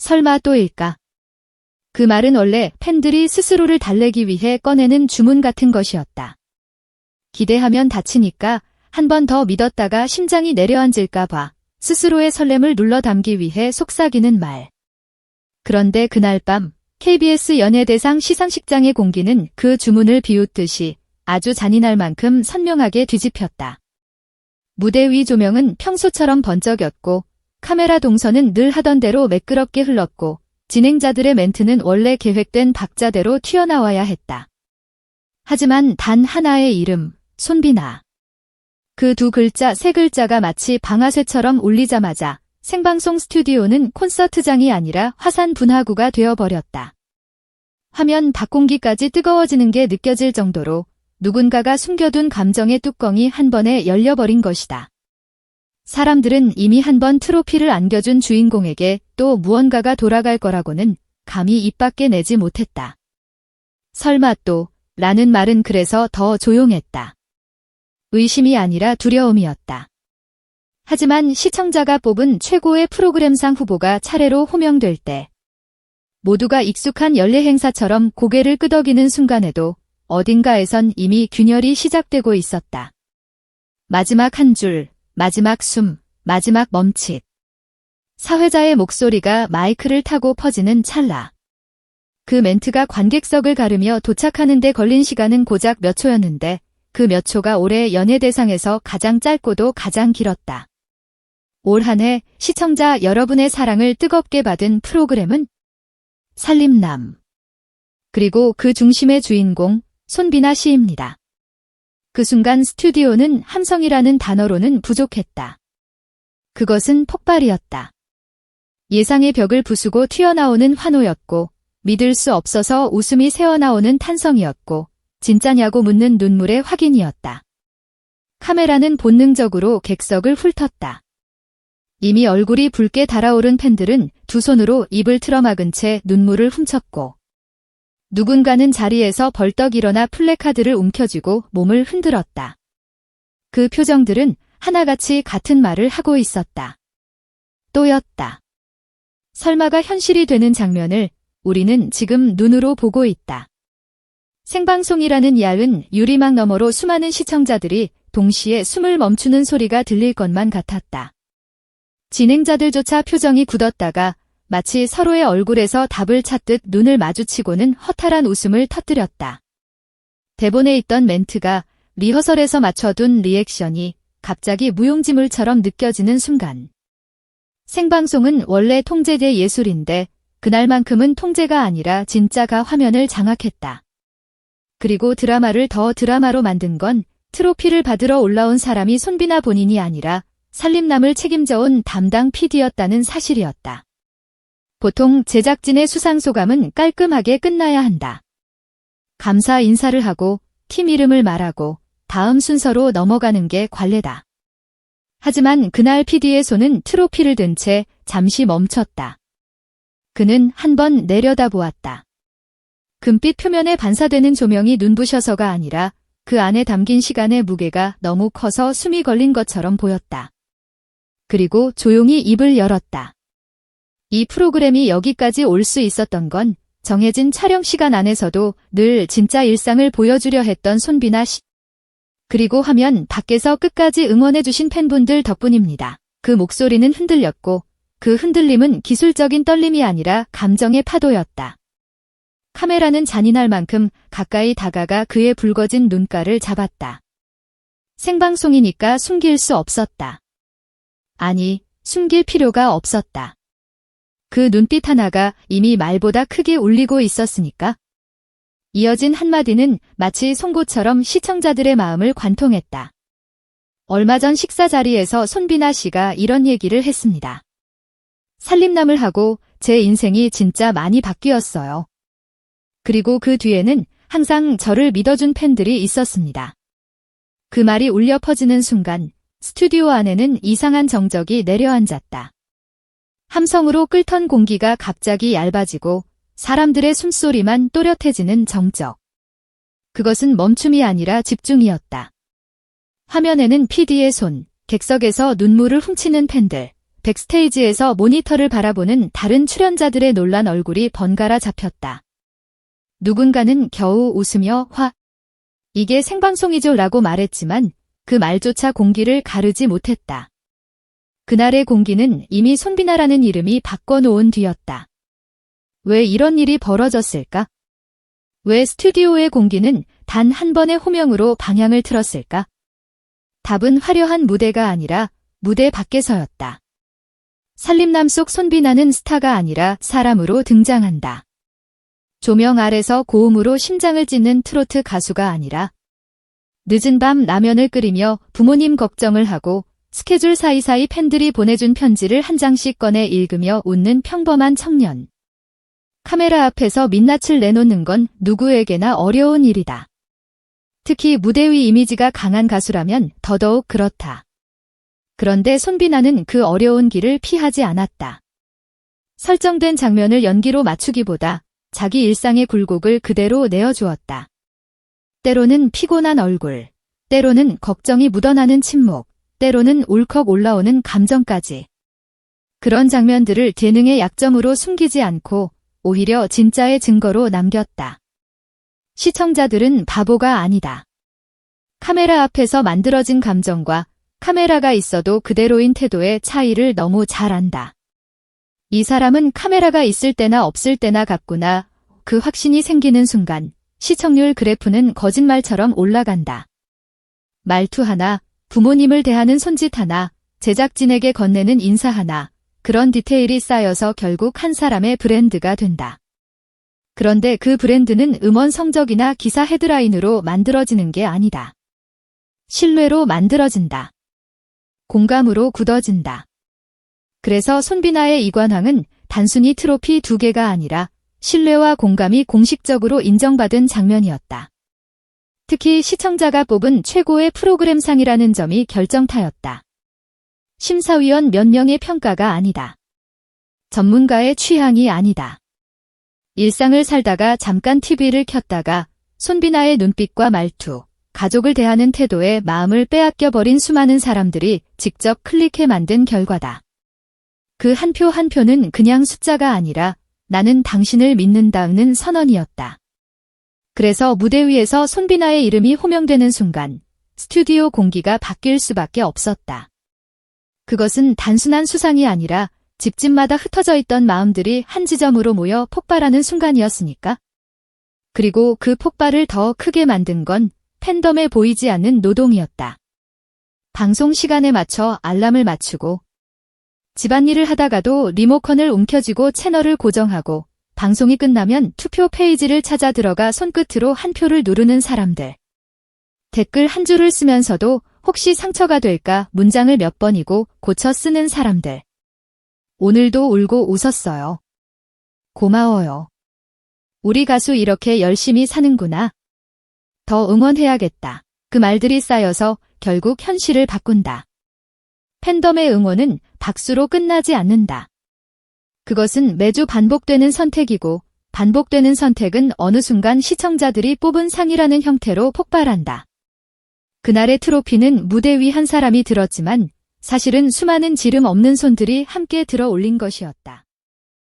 설마 또일까? 그 말은 원래 팬들이 스스로를 달래기 위해 꺼내는 주문 같은 것이었다. 기대하면 다치니까 한 번 더 믿었다가 심장이 내려앉을까 봐 스스로의 설렘을 눌러 담기 위해 속삭이는 말. 그런데 그날 밤 KBS 연예대상 시상식장의 공기는 그 주문을 비웃듯이 아주 잔인할 만큼 선명하게 뒤집혔다. 무대 위 조명은 평소처럼 번쩍였고 카메라 동선은 늘 하던 대로 매끄럽게 흘렀고 진행자들의 멘트는 원래 계획된 박자대로 튀어나와야 했다. 하지만 단 하나의 이름, 손비나. 그 두 글자, 세 글자가 마치 방아쇠처럼 울리자마자 생방송 스튜디오는 콘서트장이 아니라 화산 분화구가 되어버렸다. 화면 밖 공기까지 뜨거워지는 게 느껴질 정도로 누군가가 숨겨둔 감정의 뚜껑이 한 번에 열려버린 것이다. 사람들은 이미 한 번 트로피를 안겨준 주인공에게 또 무언가가 돌아갈 거라고는 감히 입 밖에 내지 못했다. 설마 또 라는 말은 그래서 더 조용했다. 의심이 아니라 두려움이었다. 하지만 시청자가 뽑은 최고의 프로그램상 후보가 차례로 호명될 때 모두가 익숙한 연례 행사처럼 고개를 끄덕이는 순간에도 어딘가에선 이미 균열이 시작되고 있었다. 마지막 한 줄, 마지막 숨, 마지막 멈칫. 사회자의 목소리가 마이크를 타고 퍼지는 찰나. 그 멘트가 관객석을 가르며 도착하는 데 걸린 시간은 고작 몇 초였는데 그 몇 초가 올해 연예대상에서 가장 짧고도 가장 길었다. 올 한 해 시청자 여러분의 사랑을 뜨겁게 받은 프로그램은 살림남. 그리고 그 중심의 주인공 손비나 씨입니다. 그 순간 스튜디오는 함성이라는 단어로는 부족했다. 그것은 폭발이었다. 예상의 벽을 부수고 튀어나오는 환호였고 믿을 수 없어서 웃음이 새어나오는 탄성이었고 진짜냐고 묻는 눈물의 확인이었다. 카메라는 본능적으로 객석을 훑었다. 이미 얼굴이 붉게 달아오른 팬들은 두 손으로 입을 틀어막은 채 눈물을 훔쳤고 누군가는 자리에서 벌떡 일어나 플래카드를 움켜쥐고 몸을 흔들었다. 그 표정들은 하나같이 같은 말을 하고 있었다. 또였다. 설마가 현실이 되는 장면을 우리는 지금 눈으로 보고 있다. 생방송이라는 얇은 유리막 너머로 수많은 시청자들이 동시에 숨을 멈추는 소리가 들릴 것만 같았다. 진행자들조차 표정이 굳었다가 마치 서로의 얼굴에서 답을 찾듯 눈을 마주치고는 허탈한 웃음을 터뜨렸다. 대본에 있던 멘트가 리허설에서 맞춰둔 리액션이 갑자기 무용지물처럼 느껴지는 순간. 생방송은 원래 통제제 예술인데 그날만큼은 통제가 아니라 진짜가 화면을 장악했다. 그리고 드라마를 더 드라마로 만든 건 트로피를 받으러 올라온 사람이 손비나 본인이 아니라 살림남을 책임져온 담당 PD였다는 사실이었다. 보통 제작진의 수상소감은 깔끔하게 끝나야 한다. 감사 인사를 하고 팀 이름을 말하고 다음 순서로 넘어가는 게 관례다. 하지만 그날 PD의 손은 트로피를 든 채 잠시 멈췄다. 그는 한 번 내려다보았다. 금빛 표면에 반사되는 조명이 눈부셔서가 아니라 그 안에 담긴 시간의 무게가 너무 커서 숨이 걸린 것처럼 보였다. 그리고 조용히 입을 열었다. 이 프로그램이 여기까지 올 수 있었던 건 정해진 촬영 시간 안에서도 늘 진짜 일상을 보여주려 했던 손비나 씨. 그리고 화면 밖에서 끝까지 응원해주신 팬분들 덕분입니다. 그 목소리는 흔들렸고 그 흔들림은 기술적인 떨림이 아니라 감정의 파도였다. 카메라는 잔인할 만큼 가까이 다가가 그의 붉어진 눈가를 잡았다. 생방송이니까 숨길 수 없었다. 아니, 숨길 필요가 없었다. 그 눈빛 하나가 이미 말보다 크게 울리고 있었으니까. 이어진 한마디는 마치 송곳처럼 시청자들의 마음을 관통했다. 얼마 전 식사 자리에서 손비나 씨가 이런 얘기를 했습니다. 살림남을 하고 제 인생이 진짜 많이 바뀌었어요. 그리고 그 뒤에는 항상 저를 믿어준 팬들이 있었습니다. 그 말이 울려 퍼지는 순간 스튜디오 안에는 이상한 정적이 내려앉았다. 함성으로 끓던 공기가 갑자기 얇아지고 사람들의 숨소리만 또렷해지는 정적. 그것은 멈춤이 아니라 집중이었다. 화면에는 PD의 손, 객석에서 눈물을 훔치는 팬들, 백스테이지에서 모니터를 바라보는 다른 출연자들의 놀란 얼굴이 번갈아 잡혔다. 누군가는 겨우 웃으며 이게 생방송이죠 라고 말했지만 그 말조차 공기를 가르지 못했다. 그날의 공기는 이미 손비나라는 이름이 바꿔놓은 뒤였다. 왜 이런 일이 벌어졌을까? 왜 스튜디오의 공기는 단 한 번의 호명으로 방향을 틀었을까? 답은 화려한 무대가 아니라 무대 밖에서였다. 살림남 속 손비나는 스타가 아니라 사람으로 등장한다. 조명 아래서 고음으로 심장을 찢는 트로트 가수가 아니라 늦은 밤 라면을 끓이며 부모님 걱정을 하고 스케줄 사이사이 팬들이 보내준 편지를 한 장씩 꺼내 읽으며 웃는 평범한 청년. 카메라 앞에서 민낯을 내놓는 건 누구에게나 어려운 일이다. 특히 무대 위 이미지가 강한 가수라면 더더욱 그렇다. 그런데 손비나는 그 어려운 길을 피하지 않았다. 설정된 장면을 연기로 맞추기보다 자기 일상의 굴곡을 그대로 내어주었다. 때로는 피곤한 얼굴, 때로는 걱정이 묻어나는 침묵, 때로는 울컥 올라오는 감정까지. 그런 장면들을 재능의 약점으로 숨기지 않고 오히려 진짜의 증거로 남겼다. 시청자들은 바보가 아니다. 카메라 앞에서 만들어진 감정과 카메라가 있어도 그대로인 태도의 차이를 너무 잘 안다. 이 사람은 카메라가 있을 때나 없을 때나 같구나. 그 확신이 생기는 순간 시청률 그래프는 거짓말처럼 올라간다. 말투 하나, 부모님을 대하는 손짓 하나, 제작진에게 건네는 인사 하나, 그런 디테일이 쌓여서 결국 한 사람의 브랜드가 된다. 그런데 그 브랜드는 음원 성적이나 기사 헤드라인으로 만들어지는 게 아니다. 신뢰로 만들어진다. 공감으로 굳어진다. 그래서 손비나의 이관왕은 단순히 트로피 2개가 아니라 신뢰와 공감이 공식적으로 인정받은 장면이었다. 특히 시청자가 뽑은 최고의 프로그램상이라는 점이 결정타였다. 심사위원 몇 명의 평가가 아니다. 전문가의 취향이 아니다. 일상을 살다가 잠깐 TV를 켰다가 손비나의 눈빛과 말투, 가족을 대하는 태도에 마음을 빼앗겨버린 수많은 사람들이 직접 클릭해 만든 결과다. 그 한 표 한 표는 그냥 숫자가 아니라 나는 당신을 믿는다는 선언이었다. 그래서 무대 위에서 손비나의 이름이 호명되는 순간 스튜디오 공기가 바뀔 수밖에 없었다. 그것은 단순한 수상이 아니라 집집마다 흩어져 있던 마음들이 한 지점으로 모여 폭발하는 순간이었으니까. 그리고 그 폭발을 더 크게 만든 건 팬덤에 보이지 않는 노동이었다. 방송 시간에 맞춰 알람을 맞추고 집안일을 하다가도 리모컨을 움켜쥐고 채널을 고정하고 방송이 끝나면 투표 페이지를 찾아 들어가 손끝으로 한 표를 누르는 사람들. 댓글 한 줄을 쓰면서도 혹시 상처가 될까 문장을 몇 번이고 고쳐 쓰는 사람들. 오늘도 울고 웃었어요. 고마워요. 우리 가수 이렇게 열심히 사는구나. 더 응원해야겠다. 그 말들이 쌓여서 결국 현실을 바꾼다. 팬덤의 응원은 박수로 끝나지 않는다. 그것은 매주 반복되는 선택이고 반복되는 선택은 어느 순간 시청자들이 뽑은 상이라는 형태로 폭발한다. 그날의 트로피는 무대 위 한 사람이 들었지만 사실은 수많은 지름 없는 손들이 함께 들어 올린 것이었다.